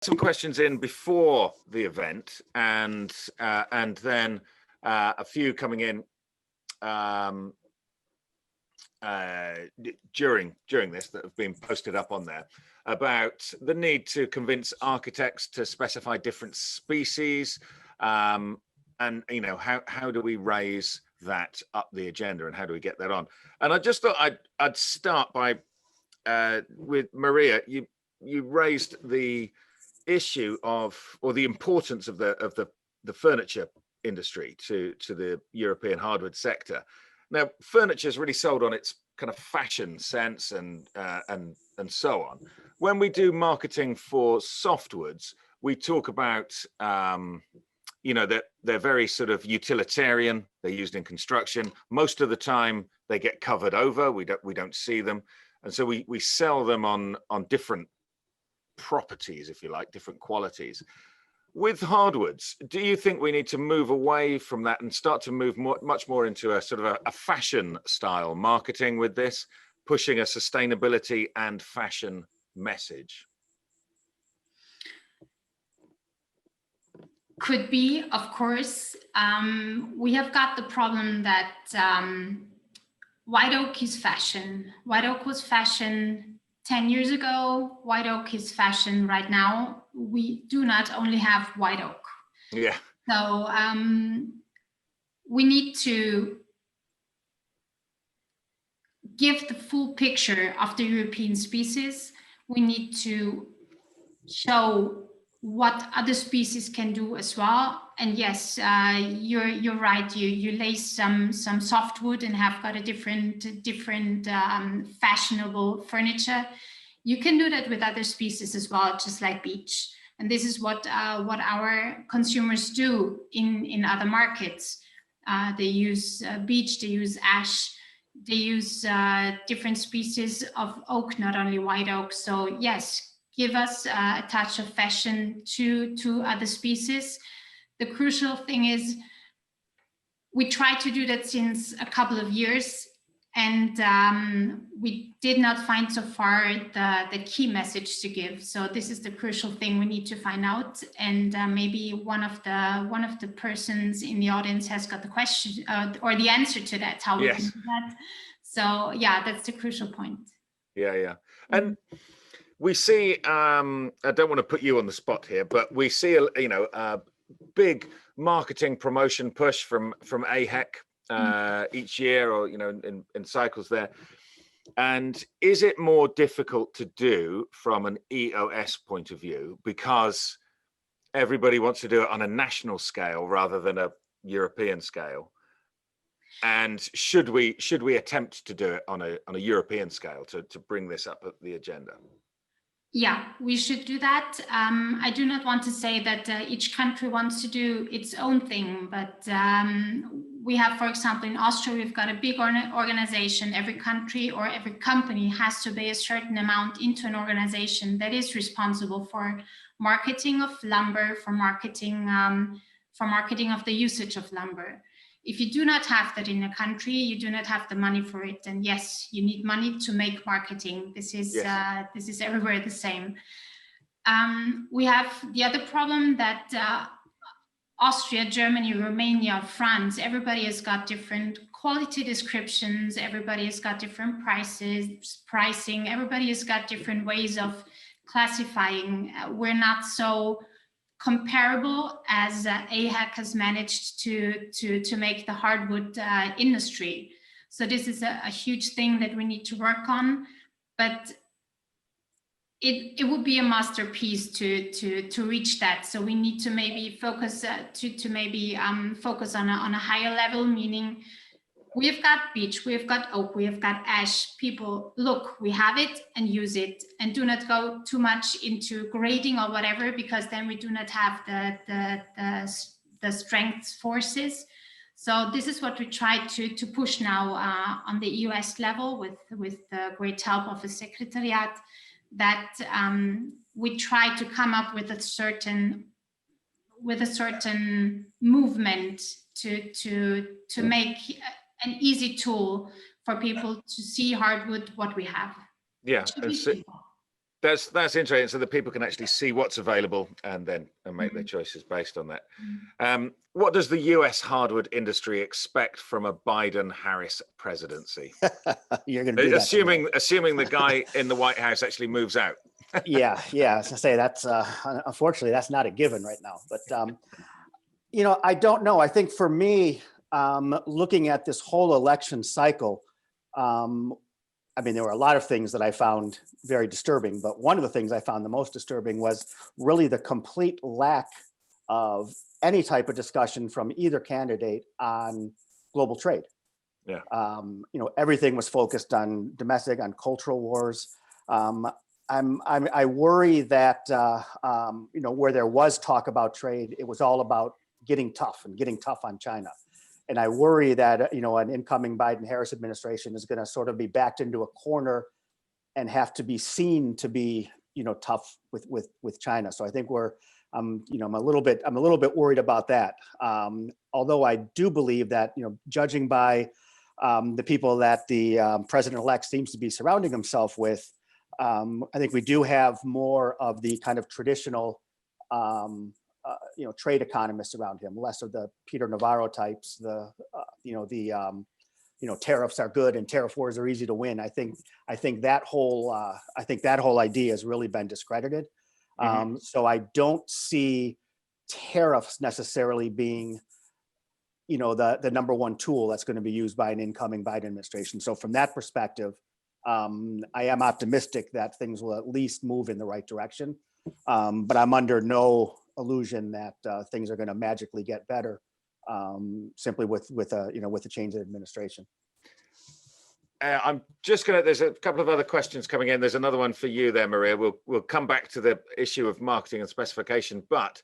some questions in before the event, and then a few coming in during this that have been posted up on there about the need to convince architects to specify different species, and how do we raise that up the agenda, and how do we get that on? And I just thought I'd start by with Maria. You raised the issue of, or the importance of the furniture industry to the European hardwood sector. Now, furniture is really sold on its kind of fashion sense and so on. When we do marketing for softwoods, we talk about that they're very sort of utilitarian. They're used in construction. Most of the time, they get covered over. We don't see them, and so we sell them on different properties, if you like, different qualities. With hardwoods, do you think we need to move away from that and start to move much more into a sort of a fashion style marketing with this, pushing a sustainability and fashion message? Could be, of course. We have got the problem that white oak is fashion. White oak was fashion 10 years ago. White oak is fashion right now. We do not only have white oak. Yeah. So we need to give the full picture of the European species. We need to show what other species can do as well. And yes, you're right. You lace some softwood and have got a different fashionable furniture. You can do that with other species as well, just like beech. And this is what our consumers do in other markets. They use beech, they use ash, they use different species of oak, not only white oak. So yes, give us a touch of fashion to other species. The crucial thing is we try to do that since a couple of years, and we did not find so far the key message to give. So this is the crucial thing we need to find out, and maybe one of the persons in the audience has got the question or the answer to that, how we can do that. So yeah, that's the crucial point. Yeah. And we see, I don't want to put you on the spot here, but we see a big marketing promotion push from AHEC each year, or in cycles there. And is it more difficult to do from an EOS point of view because everybody wants to do it on a national scale rather than a European scale? And should we attempt to do it on a European scale to bring this up at the agenda? Yeah, we should do that. I do not want to say that each country wants to do its own thing, but we have, for example, in Austria, we've got a big organization. Every country or every company has to pay a certain amount into an organization that is responsible for marketing of lumber, for marketing of the usage of lumber. If you do not have that in a country, you do not have the money for it. And yes, you need money to make marketing. This is everywhere the same. We have the other problem that Austria, Germany, Romania, France, everybody has got different quality descriptions. Everybody has got different pricing. Everybody has got different ways of classifying. We're not so comparable as AHEC has managed to make the hardwood industry. So this is a huge thing that we need to work on, but it would be a masterpiece to reach that. So we need to maybe focus focus on a higher level, meaning we've got beech, we've got oak, we've got ash. People, look, we have it and use it, and do not go too much into grading or whatever, because then we do not have the strength forces. So this is what we try to push now on the EOS level with the great help of the Secretariat, that we try to come up with a certain movement to make an easy tool for people to see hardwood, what we have. Yeah, That's interesting, so that people can actually see what's available and then make their choices based on that. What does the US hardwood industry expect from a Biden-Harris presidency? You're going to do that. Assuming the guy in the White House actually moves out. Yeah. As I say, that's unfortunately that's not a given right now. But I don't know. I think for me, looking at this whole election cycle, there were a lot of things that I found very disturbing, but one of the things I found the most disturbing was really the complete lack of any type of discussion from either candidate on global trade. Yeah. Everything was focused on domestic, on cultural wars. I worry that where there was talk about trade, it was all about getting tough on China. And I worry that, an incoming Biden-Harris administration is going to sort of be backed into a corner and have to be seen to be, tough with China. So I think I'm a little bit worried about that. Although I do believe that, judging by the people that the president-elect seems to be surrounding himself with, I think we do have more of the kind of traditional trade economists around him, less of the Peter Navarro types, tariffs are good and tariff wars are easy to win. I think that whole idea has really been discredited. So I don't see tariffs necessarily being, the number one tool that's going to be used by an incoming Biden administration. So from that perspective, I am optimistic that things will at least move in the right direction. But I'm under no illusion that things are going to magically get better simply with a change in administration. I'm just there's a couple of other questions coming in. There's another one for you there, Maria. We'll come back to the issue of marketing and specification, but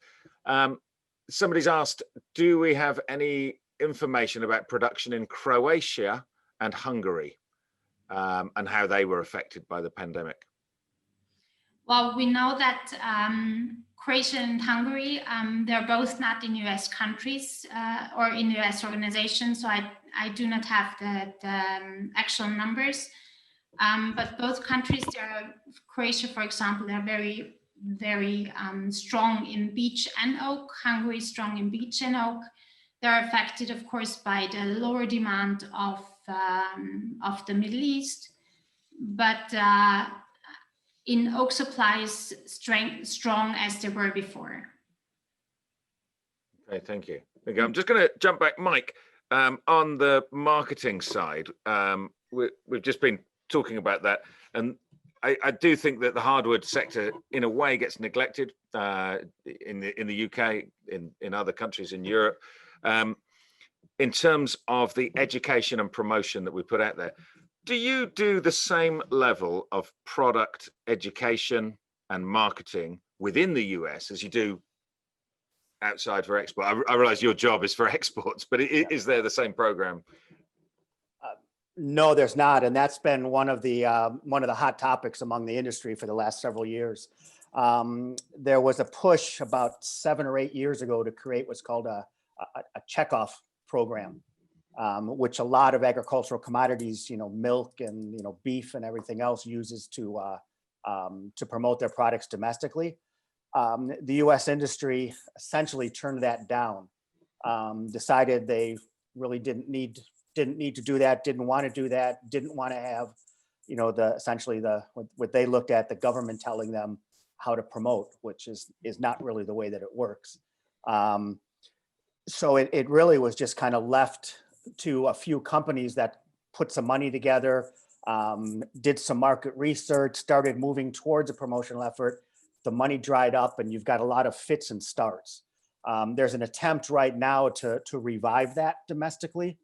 somebody's asked, do we have any information about production in Croatia and Hungary and how they were affected by the pandemic? Well, we know that Croatia and Hungary, they're both not in US countries or in US organizations, so I do not have the actual numbers. But both countries, Croatia, for example, they're very, very strong in beech and oak. Hungary is strong in beech and oak. They're affected, of course, by the lower demand of the Middle East, but in oak supplies, strong as they were before. Okay, thank you. I'm just going to jump back, Mike, on the marketing side. We've just been talking about that, and I do think that the hardwood sector, in a way, gets neglected in the UK, in other countries in Europe, in terms of the education and promotion that we put out there. Do you do the same level of product education and marketing within the US as you do outside for export? I realize your job is for exports, but is there the same program? No, there's not, and that's been one of the hot topics among the industry for the last several years. There was a push about 7 or 8 years ago to create what's called a checkoff program, which a lot of agricultural commodities, milk and beef and everything else uses to promote their products domestically. The U.S. industry essentially turned that down, decided they really didn't need to do that, didn't want to do that, didn't want to have, what they looked at, the government telling them how to promote, which is not really the way that it works. So it really was just kind of left to a few companies that put some money together, did some market research, started moving towards a promotional effort. The money dried up and you've got a lot of fits and starts. There's an attempt right now to revive that domestically.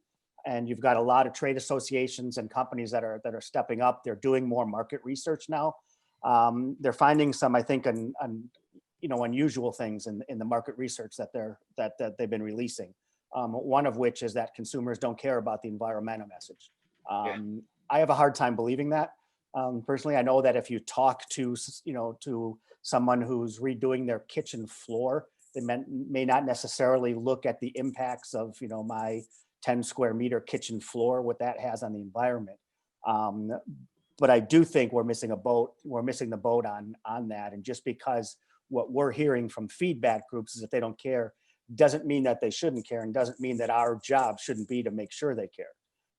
And you've got a lot of trade associations and companies that are stepping up. They're doing more market research now. They're finding some, I think, unusual things in the market research that they've been releasing. One of which is that consumers don't care about the environmental message. I have a hard time believing that. Personally, I know that if you talk to someone who's redoing their kitchen floor, they may not necessarily look at the impacts of my 10 square meter kitchen floor, what that has on the environment. But I do think we're missing a boat. We're missing the boat on that. And just because what we're hearing from feedback groups is that they don't care, doesn't mean that they shouldn't care, and doesn't mean that our job shouldn't be to make sure they care.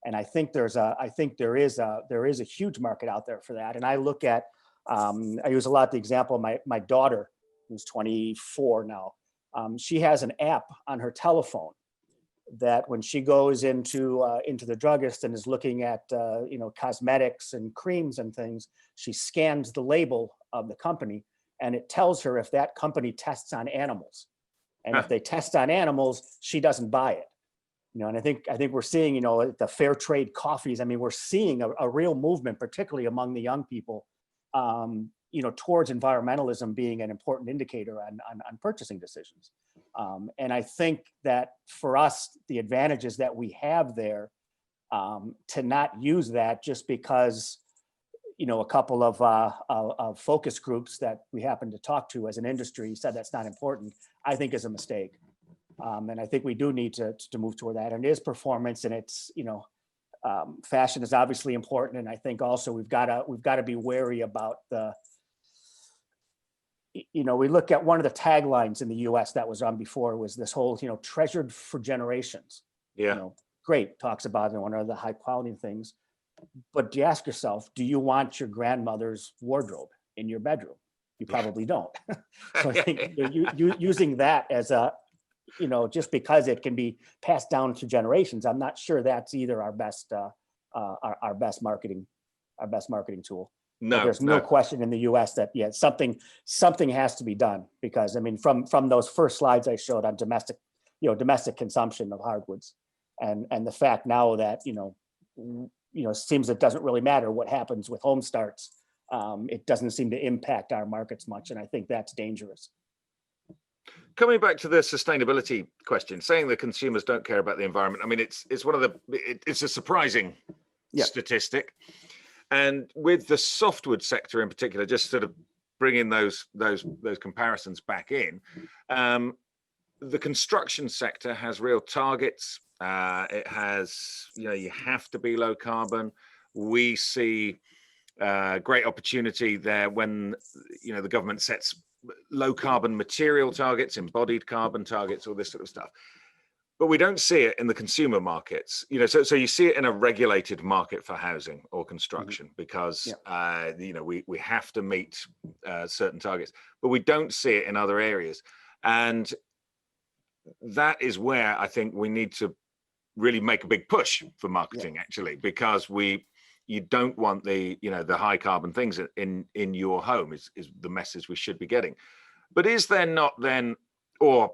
And I think there is a huge market out there for that. And I look at, I use a lot the example of my daughter, who's 24 now. She has an app on her telephone that when she goes into the druggist and is looking at cosmetics and creams and things, she scans the label of the company, and it tells her if that company tests on animals. And if they test on animals, she doesn't buy it. And I think we're seeing, the fair trade coffees. I mean, we're seeing a real movement, particularly among the young people, towards environmentalism being an important indicator on purchasing decisions. And I think that for us, the advantages that we have there, to not use that just because, a couple of focus groups that we happen to talk to as an industry said that's not important, I think is a mistake. And I think we do need to move toward that. And it is performance, and it's, fashion is obviously important. And I think also we've got to be wary about we look at one of the taglines in the US that was on before was this whole, treasured for generations. Yeah. Great, talks about one of the high quality things. But do you ask yourself, do you want your grandmother's wardrobe in your bedroom? You probably don't. So I think using that as a, just because it can be passed down to generations, I'm not sure that's either our best marketing tool. No, there's no question in the U.S. that something has to be done, because I mean, from those first slides I showed on domestic consumption of hardwoods, and the fact now that seems it doesn't really matter what happens with home starts. It doesn't seem to impact our markets much, and I think that's dangerous. Coming back to the sustainability question, saying that consumers don't care about the environment. I mean, it's a surprising statistic. And with the softwood sector in particular, just sort of bringing those comparisons back in, the construction sector has real targets. It has, you have to be low carbon. We see great opportunity there when, the government sets low carbon material targets, embodied carbon targets, all this sort of stuff. But we don't see it in the consumer markets, so you see it in a regulated market for housing or construction, because, we have to meet certain targets, but we don't see it in other areas. And that is where I think we need to really make a big push for marketing, actually, because you don't want the high carbon things in your home is the message we should be getting. But is there not then, or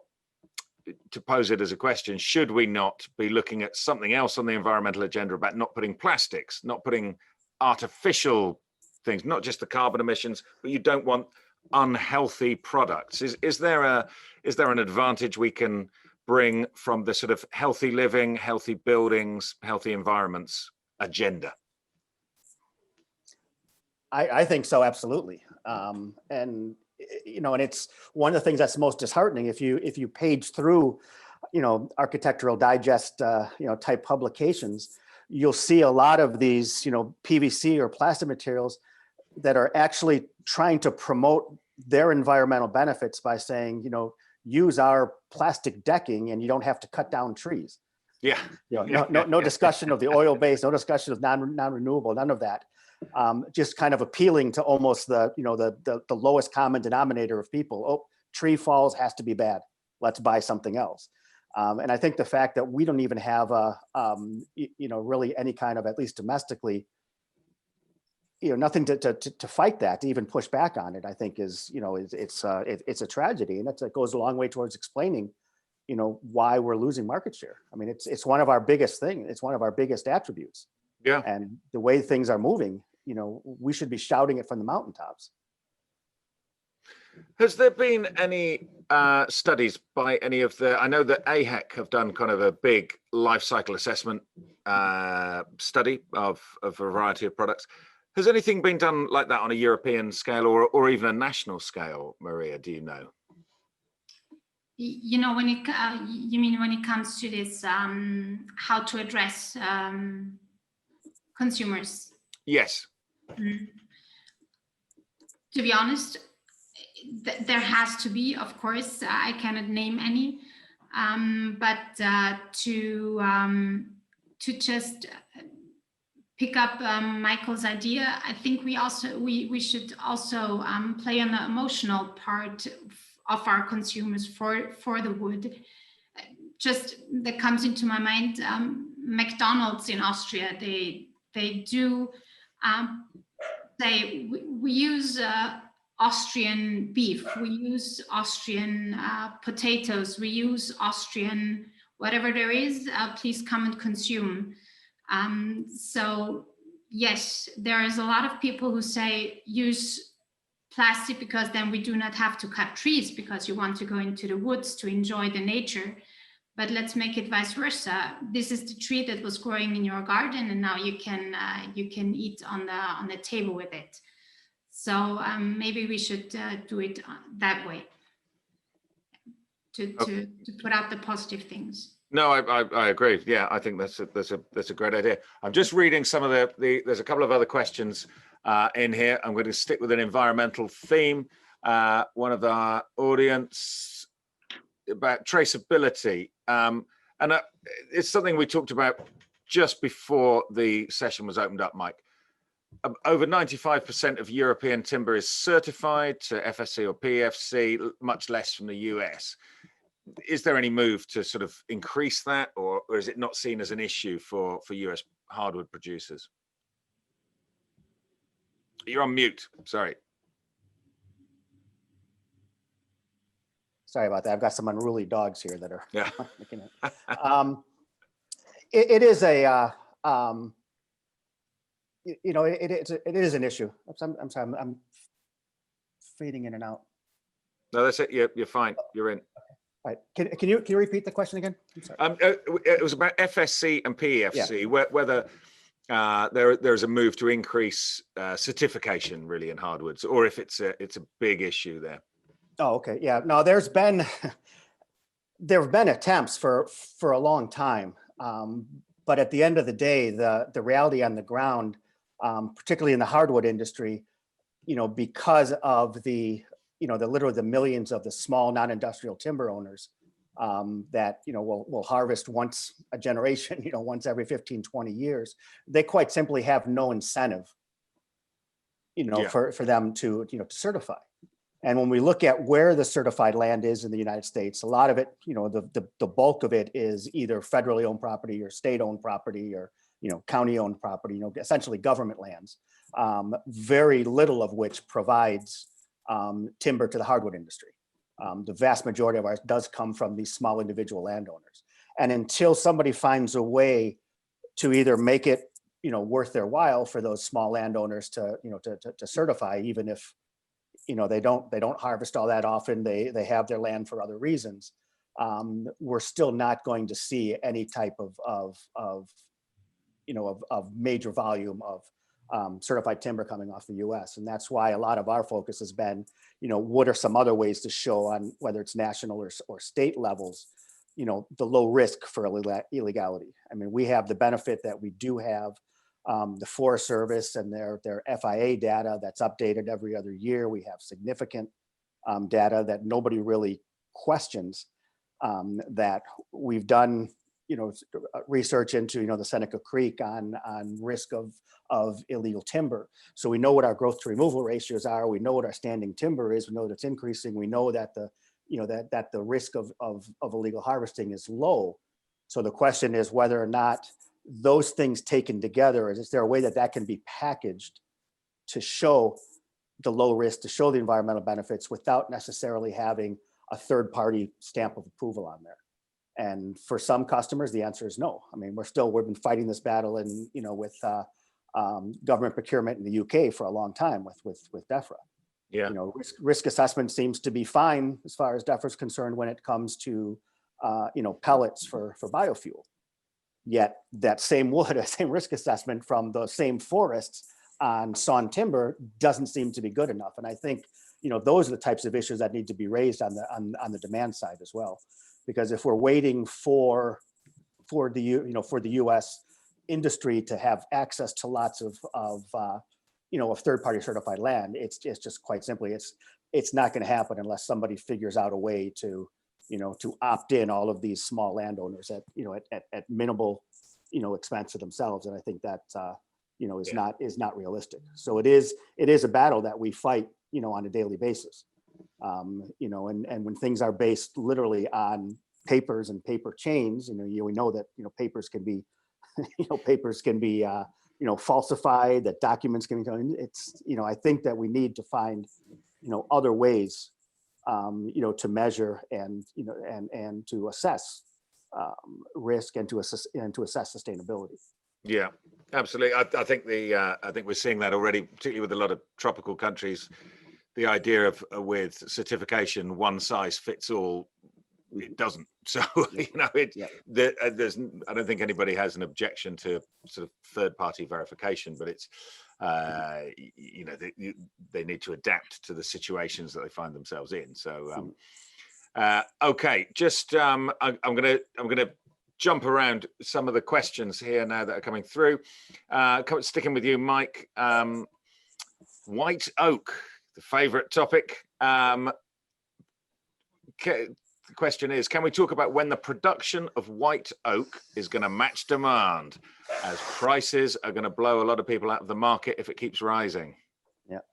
to pose it as a question, should we not be looking at something else on the environmental agenda about not putting plastics, not putting artificial things, not just the carbon emissions, but you don't want unhealthy products? Is there an advantage we can bring from the sort of healthy living, healthy buildings, healthy environments agenda? I think so, absolutely. And it's one of the things that's most disheartening. If you page through, Architectural Digest, type publications, you'll see a lot of these, PVC or plastic materials that are actually trying to promote their environmental benefits by saying, use our plastic decking and you don't have to cut down trees. Yeah. No discussion of the oil base, no discussion of non-renewable, none of that. Just kind of appealing to almost the lowest common denominator of people. Oh, tree falls, has to be bad. Let's buy something else. And I think the fact that we don't even have really any kind of, at least domestically, nothing to fight that, to even push back on it, I think it's a tragedy, and it goes a long way towards explaining, why we're losing market share. I mean, it's one of our biggest things. It's one of our biggest attributes. Yeah. And the way things are moving, we should be shouting it from the mountaintops. Has there been any studies by any of I know that AHEC have done kind of a big life cycle assessment study of a variety of products. Has anything been done like that on a European scale or even a national scale, Maria, do you know? When it comes to this, how to address consumers? Yes. Mm. To be honest, there has to be, of course, I cannot name any, but to just pick up Michael's idea, I think we should also play on the emotional part of our consumers for the wood. Just that comes into my mind, McDonald's in Austria, they do say we use Austrian beef, we use Austrian potatoes, we use Austrian whatever there is, please come and consume. So yes, there is a lot of people who say use plastic because then we do not have to cut trees because you want to go into the woods to enjoy the nature. But let's make it vice versa. This is the tree that was growing in your garden, and now you can eat on the table with it. So maybe we should do it that way to put out the positive things. No, I agree. Yeah, I think that's a great idea. I'm just reading some of there's a couple of other questions in here. I'm going to stick with an environmental theme. One of our audience about traceability, and it's something we talked about just before the session was opened up, Mike. Over 95% of European timber is certified to FSC or PEFC, much less from the US. Is there any move to sort of increase that, or is it not seen as an issue for US hardwood producers? You're on mute, sorry. Sorry about that. I've got some unruly dogs here that are. Yeah. It is a, it is an issue. I'm sorry, I'm fading in and out. No, that's it. You're fine. You're in. All right. Can you repeat the question again? I'm sorry. It was about FSC and PEFC, yeah. Whether there's a move to increase certification really in hardwoods, or if it's a big issue there. Oh, okay. Yeah. No, there have been attempts for a long time, but at the end of the day, the reality on the ground, particularly in the hardwood industry, because of literally the millions of the small non-industrial timber owners that will harvest once a generation, once every 15, 20 years, they quite simply have no incentive, for them to certify. And when we look at where the certified land is in the United States, a lot of it, the bulk of it is either federally owned property or state-owned property or, county-owned property, essentially government lands, very little of which provides timber to the hardwood industry. The vast majority of ours does come from these small individual landowners. And until somebody finds a way to either make it, worth their while for those small landowners to certify, even if they don't harvest all that often, they have their land for other reasons, we're still not going to see any type of major volume of certified timber coming off the US. And that's why a lot of our focus has been, what are some other ways to show on whether it's national or state levels, the low risk for illegality. I mean, we have the benefit that we do have the Forest Service and their FIA data that's updated every other year. We have significant data that nobody really questions, that we've done, research into, the Seneca Creek on risk of illegal timber. So we know what our growth to removal ratios are. We know what our standing timber is. We know that it's increasing. We know that that the risk of illegal harvesting is low. So the question is whether or not those things taken together, is there a way that can be packaged to show the low risk, to show the environmental benefits without necessarily having a third party stamp of approval on there? And for some customers, the answer is no. I mean, we've been fighting this battle in, with government procurement in the UK for a long time with DEFRA. Yeah. Risk assessment seems to be fine as far as DEFRA is concerned when it comes to, pellets for biofuel. Yet that same wood, a same risk assessment from the same forests on sawn timber doesn't seem to be good enough. And I think, those are the types of issues that need to be raised on the demand side as well. Because if we're waiting for the US industry to have access to lots of of third-party certified land. It's just quite simply, it's not going to happen unless somebody figures out a way to, to opt in all of these small landowners at, at minimal, expense to themselves. And I think that, is not realistic. So it is a battle that we fight, on a daily basis. And when things are based literally on papers and paper chains, we know that, papers can be, falsified, that documents can be done. It's, I think that we need to find, other ways, to measure and, and to assess risk and to assess sustainability. Yeah, absolutely. I think I think we're seeing that already, particularly with a lot of tropical countries. The idea of with certification, one size fits all, it doesn't. So there's I don't think anybody has an objection to sort of third-party verification, but it's they need to adapt to the situations that they find themselves in. So okay, just I'm gonna jump around some of the questions here now that are coming through. Sticking with you, Mike. White oak, the favorite topic. The question is, can we talk about when the production of white oak is going to match demand, as prices are going to blow a lot of people out of the market if it keeps rising?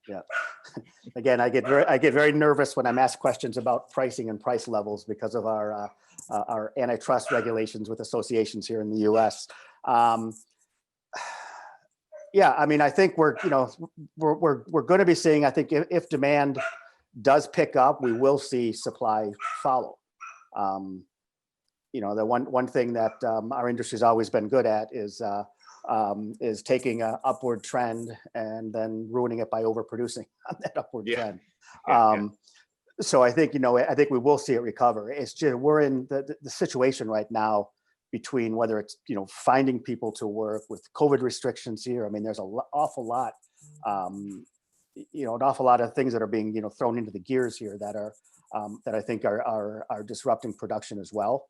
Yeah. Again, I get very nervous when I'm asked questions about pricing and price levels because of our antitrust regulations with associations here in the U.S. Yeah, I mean, I think we're going to be seeing. I think if demand does pick up, we will see supply follow. The one thing that our industry's always been good at is taking an upward trend and then ruining it by overproducing on that upward trend. So I think I think we will see it recover. It's just we're in the situation right now between whether it's finding people to work with COVID restrictions here. I mean, there's an awful lot. An awful lot of things that are being thrown into the gears here that are that I think are disrupting production as well.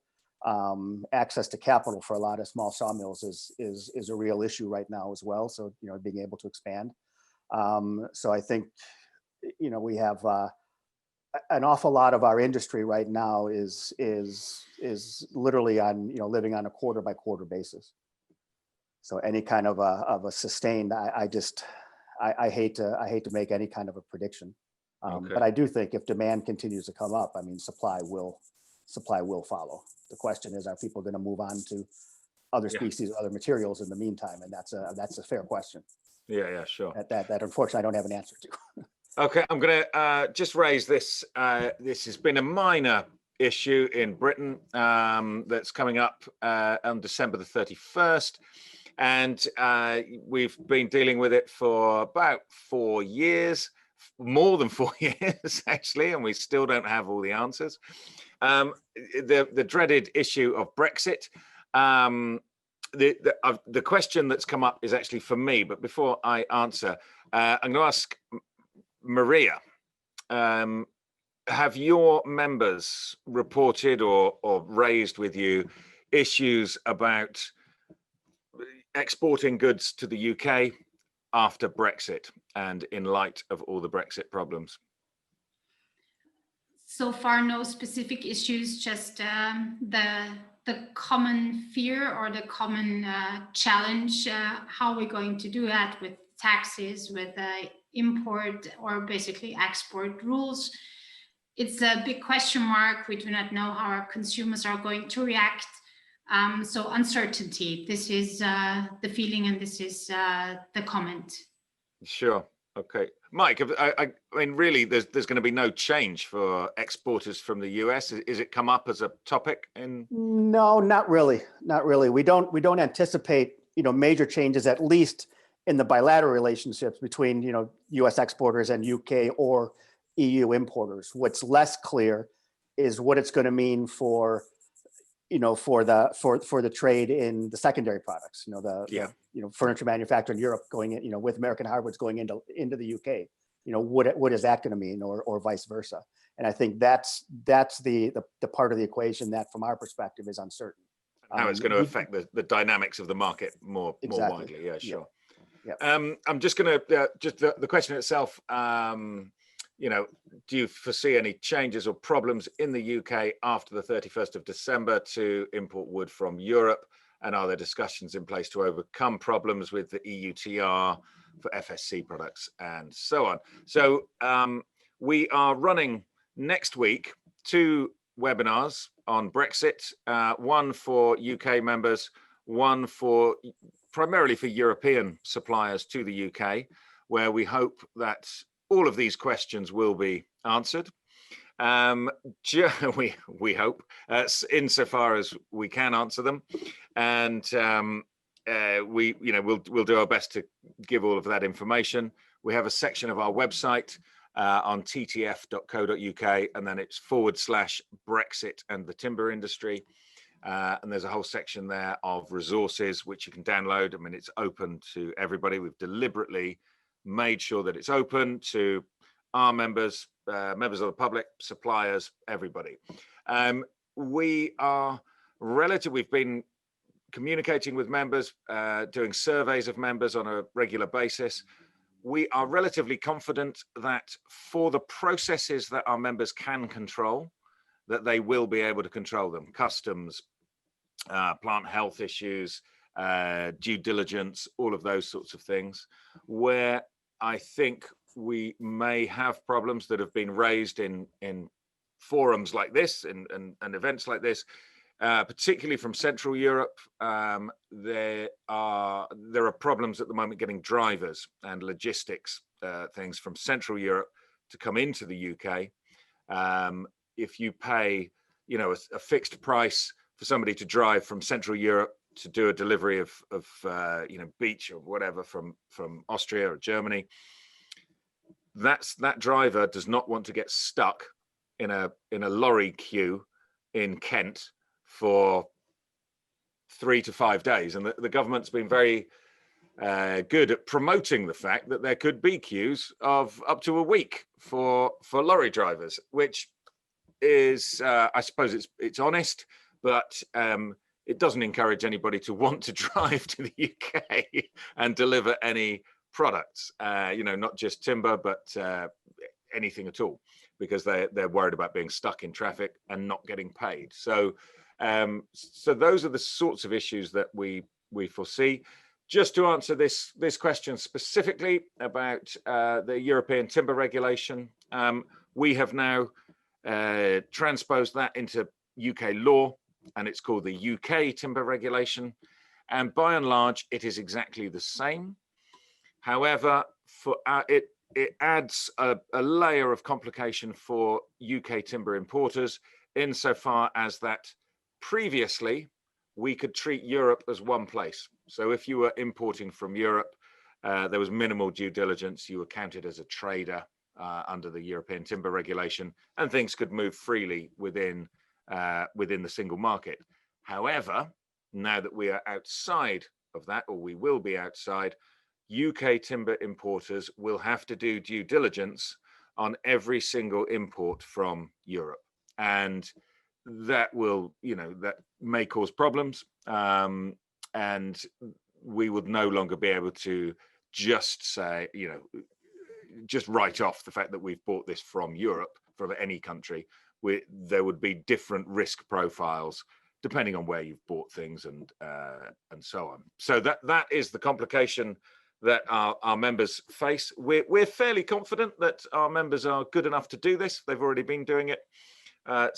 Access to capital for a lot of small sawmills is a real issue right now as well. So being able to expand. So I think we have an awful lot of our industry right now is literally on living on a quarter by quarter basis. So any kind of a sustained, I hate to make any kind of a prediction, but I do think if demand continues to come up, I mean, supply will follow. The question is, are people going to move on to other species, other materials in the meantime? And that's a fair question. Yeah, sure. That unfortunately I don't have an answer to. Okay, I'm going to just raise this. This has been a minor issue in Britain that's coming up on December the 31st. And we've been dealing with it for about 4 years, more than 4 years, actually, and we still don't have all the answers. The dreaded issue of Brexit. The question that's come up is actually for me, but before I answer, I'm going to ask Maria, have your members reported or raised with you issues about exporting goods to the UK after Brexit and in light of all the Brexit problems? So far, no specific issues, just the common fear or the common challenge. How are we going to do that with taxes, with import or basically export rules? It's a big question mark. We do not know how our consumers are going to react. So uncertainty, this is the feeling, and this is the comment. Sure. Okay. Mike, I mean, really, there's going to be no change for exporters from the US. Is it come up as a topic? No, not really. Not really. We don't anticipate, major changes, at least in the bilateral relationships between, US exporters and UK or EU importers. What's less clear is what it's going to mean for for the trade in the secondary products, furniture manufactured in Europe going in, with American hardwoods going into the UK, what is that going to mean, or vice versa? And I think that's the part of the equation that, from our perspective, is uncertain. How it's going to affect the dynamics of the market more widely. Yeah, sure. Yep. I'm just going to just the question itself. Do you foresee any changes or problems in the UK after the 31st of December to import wood from Europe? And are there discussions in place to overcome problems with the EUTR for FSC products and so on? So we are running next week 2 webinars on Brexit, one for UK members, one for primarily for European suppliers to the UK, where we hope that all of these questions will be answered. We hope, insofar as we can answer them, and we'll do our best to give all of that information. We have a section of our website on ttf.co.uk, and then it's /Brexit and the timber industry. And there's a whole section there of resources which you can download. I mean, it's open to everybody. We've deliberately made sure that it's open to our members, members of the public, suppliers, everybody. We've been communicating with members, doing surveys of members on a regular basis. We are relatively confident that for the processes that our members can control, that they will be able to control them. Customs, plant health issues, due diligence, all of those sorts of things. Where I think we may have problems that have been raised in forums like this and events like this, particularly from Central Europe. There are problems at the moment getting drivers and logistics things from Central Europe to come into the UK. If you pay, a fixed price for somebody to drive from Central Europe to do a delivery of beech or whatever from Austria or Germany, that driver does not want to get stuck in a lorry queue in Kent for 3 to 5 days. And the government's been very good at promoting the fact that there could be queues of up to a week for lorry drivers, which is, I suppose it's honest, but it doesn't encourage anybody to want to drive to the UK and deliver any products, not just timber, but anything at all, because they're worried about being stuck in traffic and not getting paid. So those are the sorts of issues that we foresee. Just to answer this question specifically about the European timber regulation, we have now transposed that into UK law, and it's called the UK Timber Regulation. And by and large, it is exactly the same. However, it adds a layer of complication for UK timber importers, insofar as that previously we could treat Europe as one place. So if you were importing from Europe, there was minimal due diligence. You were counted as a trader under the European Timber Regulation, and things could move freely within the single market. However, now that we are outside of that, or we will be outside, UK timber importers will have to do due diligence on every single import from Europe, and that will, that may cause problems, and we would no longer be able to just say, just write off the fact that we've bought this from Europe, from any country. There would be different risk profiles depending on where you've bought things and so on. So that is the complication that our members face. We're fairly confident that our members are good enough to do this. They've already been doing it. We're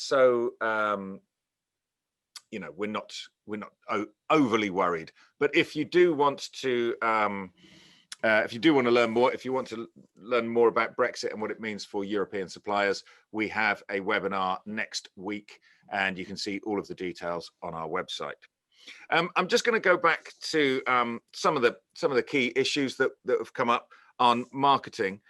not overly worried. But if you do want to learn more, if you want to learn more about Brexit and what it means for European suppliers, we have a webinar next week, and you can see all of the details on our website. I'm just going to go back to some of the key issues that have come up on marketing.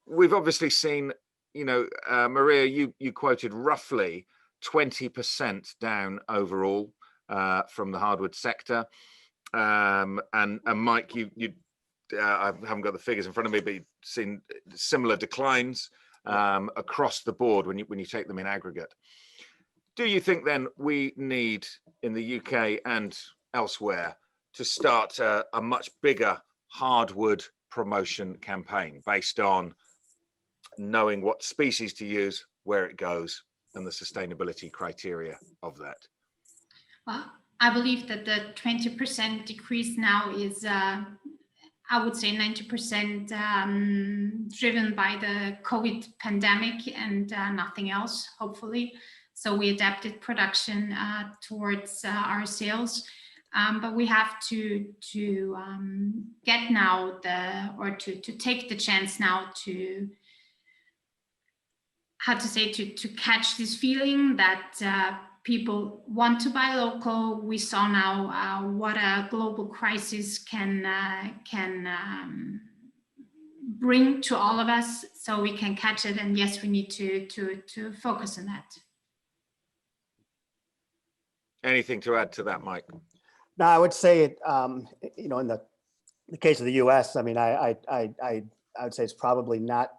We've obviously seen, Maria, you quoted roughly 20% down overall from the hardwood sector. And Mike, I haven't got the figures in front of me, but you've seen similar declines across the board when you take them in aggregate. Do you think then we need, in the UK and elsewhere, to start a much bigger hardwood promotion campaign based on knowing what species to use, where it goes, and the sustainability criteria of that? Well, I believe that the 20% decrease now is, I would say 90% driven by the COVID pandemic and nothing else, hopefully. So we adapted production towards our sales. But we have to get now to take the chance now to, how to say, to catch this feeling that people want to buy local. We saw now what a global crisis can bring to all of us, so we can catch it. And yes, we need to focus on that. Anything to add to that, Mike? No, I would say it. You know, in the case of the U.S., I mean, I would say it's probably not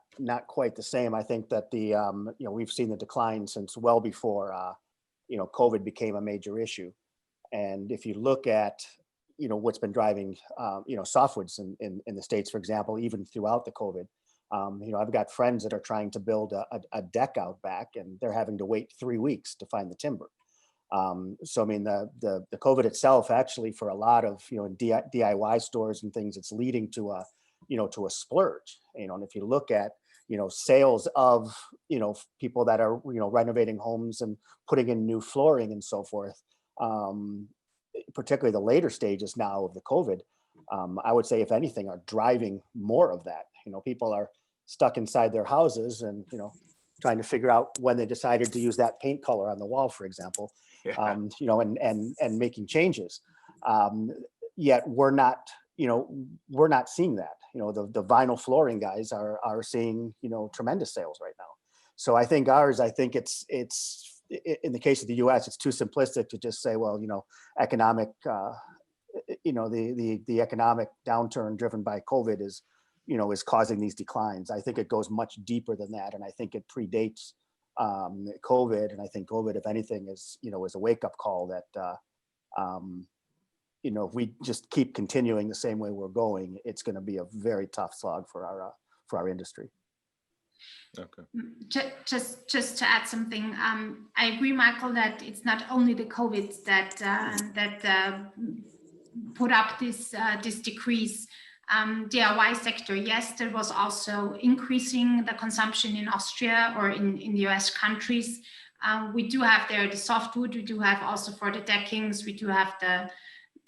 quite the same. I think that the you know, we've seen the decline since well before you know, COVID became a major issue. And if you look at, you know, what's been driving you know, softwoods in the States, for example, even throughout the COVID, you know, I've got friends that are trying to build a deck out back, and they're having to wait 3 weeks to find the timber. So I mean, the COVID itself, actually, for a lot of, you know, DIY stores and things, it's leading to a, you know, to a splurge. You know, and if you look at, you know, sales of, you know, people that are, you know, renovating homes and putting in new flooring and so forth, particularly the later stages now of the COVID, I would say, if anything, are driving more of that. You know, people are stuck inside their houses and, you know, trying to figure out when they decided to use that paint color on the wall, for example. Yeah. You know, and making changes. Yet we're not, you know, we're not seeing that. You know, the vinyl flooring guys are seeing, you know, tremendous sales right now. So I think it's in the case of the U.S., it's too simplistic to just say, well, you know, economic, you know, the economic downturn driven by COVID is, you know, is causing these declines. I think it goes much deeper than that, and I think it predates COVID. And I think COVID, if anything, is, you know, is a wake-up call that you know, if we just keep continuing the same way we're going, it's going to be a very tough slog for our industry. Okay. Just to add something, I agree, Michael, that it's not only the COVID that put up this decrease. DIY sector, yes, there was also increasing the consumption in Austria or in the US countries. We do have there the softwood. We do have also for the deckings. We do have the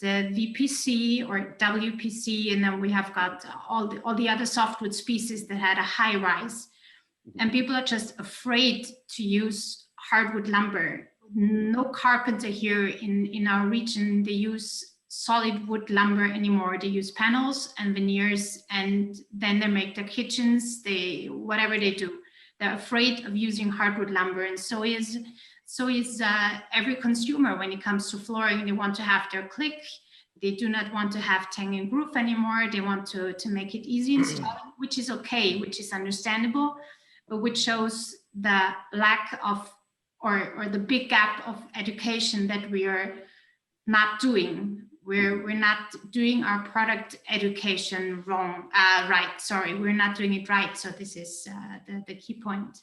VPC or WPC, and then we have got all the other softwood species that had a high rise. And people are just afraid to use hardwood lumber. No carpenter here in our region, they use solid wood lumber anymore. They use panels and veneers, and then they make their kitchens, whatever they do. They're afraid of using hardwood lumber, and so is every consumer when it comes to flooring. They want to have their click. They do not want to have tang and groove anymore. They want to make it easy installing, which is okay, which is understandable, but which shows the lack of or the big gap of education that we are not doing. We're not doing our product education right. Sorry, we're not doing it right. So this is the key point.